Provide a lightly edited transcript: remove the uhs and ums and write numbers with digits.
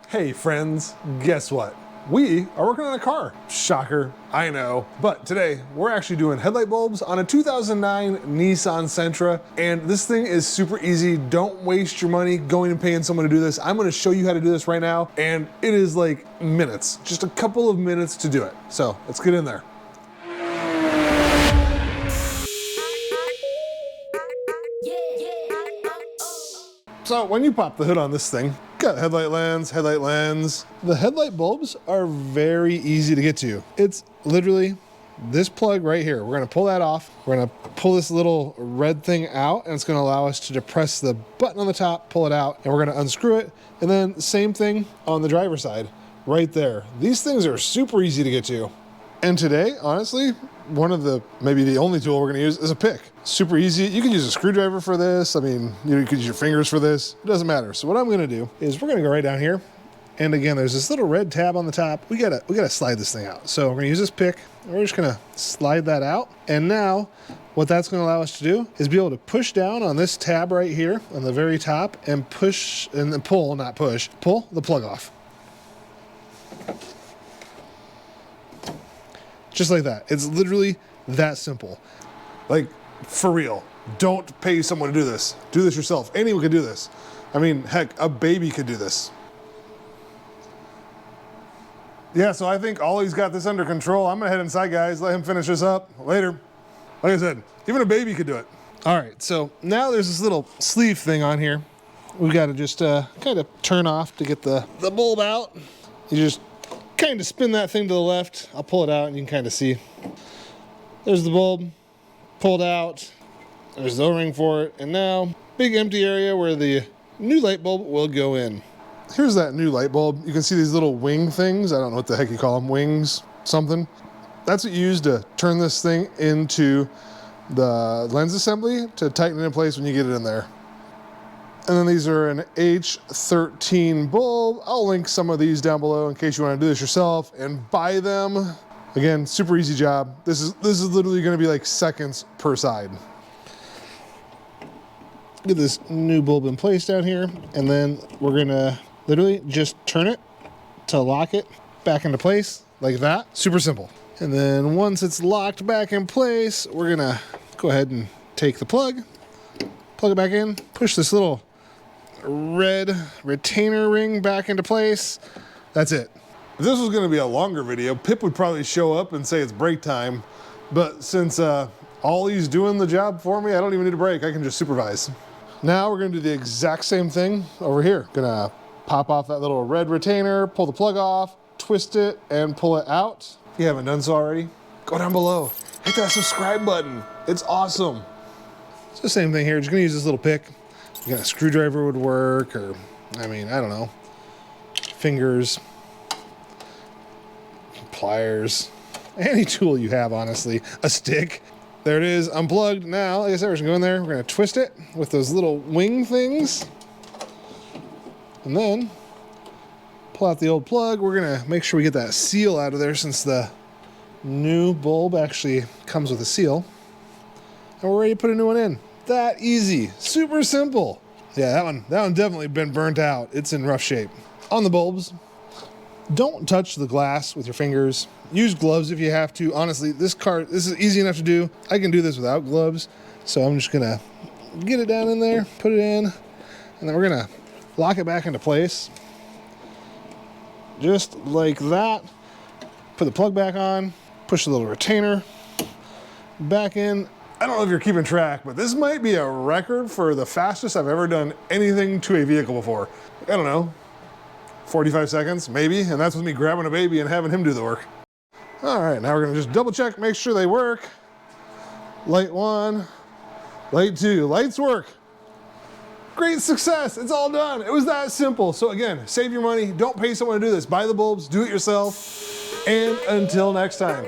Hey friends, guess what? We are working on a car. Shocker, I know. But today, we're actually doing headlight bulbs on a 2009 Nissan Sentra, and this thing is super easy. Don't waste your money going and paying someone to do this. I'm gonna show you how to do this right now, and it is like minutes, just a couple of minutes to do it. So let's get in there. So when you pop the hood on this thing, got headlight lens. The headlight bulbs are very easy to get to. It's literally this plug right here. We're gonna pull that off. We're gonna pull this little red thing out, and it's gonna allow us to depress the button on the top, pull it out, and we're gonna unscrew it. And then same thing on the driver's side, right there. These things are super easy to get to. And today, honestly, one of the, maybe the only tool we're gonna use is a pick. Super easy. You can use a screwdriver for this. I mean, you could use your fingers for this. It doesn't matter. So what I'm gonna do is we're gonna go right down here. And again, there's this little red tab on the top. We gotta slide this thing out. So we're gonna use this pick. And we're just gonna slide that out. And now, what that's gonna allow us to do is be able to push down on this tab right here on the very top and push, and then pull, not push, pull the plug off. Just like that. It's literally that simple. Like, for real. Don't pay someone to do this. Do this yourself. Anyone could do this. I mean, heck, a baby could do this. Yeah, so I think Ollie's got this under control. I'm gonna head inside, guys. Let him finish this up later. Like I said, even a baby could do it. All right, so now there's this little sleeve thing on here. We gotta just kind of turn off to get the bulb out. You just kind of spin that thing to the left. I'll pull it out and you can kind of see. There's the bulb pulled out. There's the O-ring for it. And now, big empty area where the new light bulb will go in. Here's that new light bulb. You can see these little wing things. I don't know what the heck you call them. Wings, something. That's what you use to turn this thing into the lens assembly to tighten it in place when you get it in there. And then these are an H13 bulb. I'll link some of these down below in case you want to do this yourself and buy them. Again, super easy job. This is literally going to be like seconds per side. Get this new bulb in place down here, and then we're going to literally just turn it to lock it back into place like that. Super simple. And then once it's locked back in place, we're going to go ahead and take the plug it back in, push this little red retainer ring back into place. That's it. If this was going to be a longer video, Pip would probably show up and say it's break time. But since Ollie's doing the job for me, I don't even need a break. I can just supervise. Now we're going to do the exact same thing over here. Gonna pop off that little red retainer, pull the plug off, twist it, and pull it out. If you haven't done so already, go down below. Hit that subscribe button. It's awesome. It's the same thing here. Just going to use this little pick. You got a screwdriver would work, or, I mean, I don't know. Fingers. Pliers. Any tool you have, honestly. A stick. There it is, unplugged. Now, like I said, we're just gonna go in there. We're gonna twist it with those little wing things. And then, pull out the old plug. We're gonna make sure we get that seal out of there since the new bulb actually comes with a seal. And we're ready to put a new one in. That easy, super simple. Yeah, that one definitely been burnt out. It's in rough shape. On the bulbs, don't touch the glass with your fingers. Use gloves if you have to. Honestly, this is easy enough to do. I can do this without gloves. So I'm just gonna get it down in there, put it in, and then we're gonna lock it back into place. Just like that. Put the plug back on, push the little retainer back in. I don't know if you're keeping track, but this might be a record for the fastest I've ever done anything to a vehicle before. I don't know, 45 seconds, maybe, and that's with me grabbing a baby and having him do the work. All right, now we're gonna just double check, make sure they work. Light one, light two, lights work. Great success, it's all done. It was that simple. So again, save your money, don't pay someone to do this. Buy the bulbs, do it yourself, and until next time.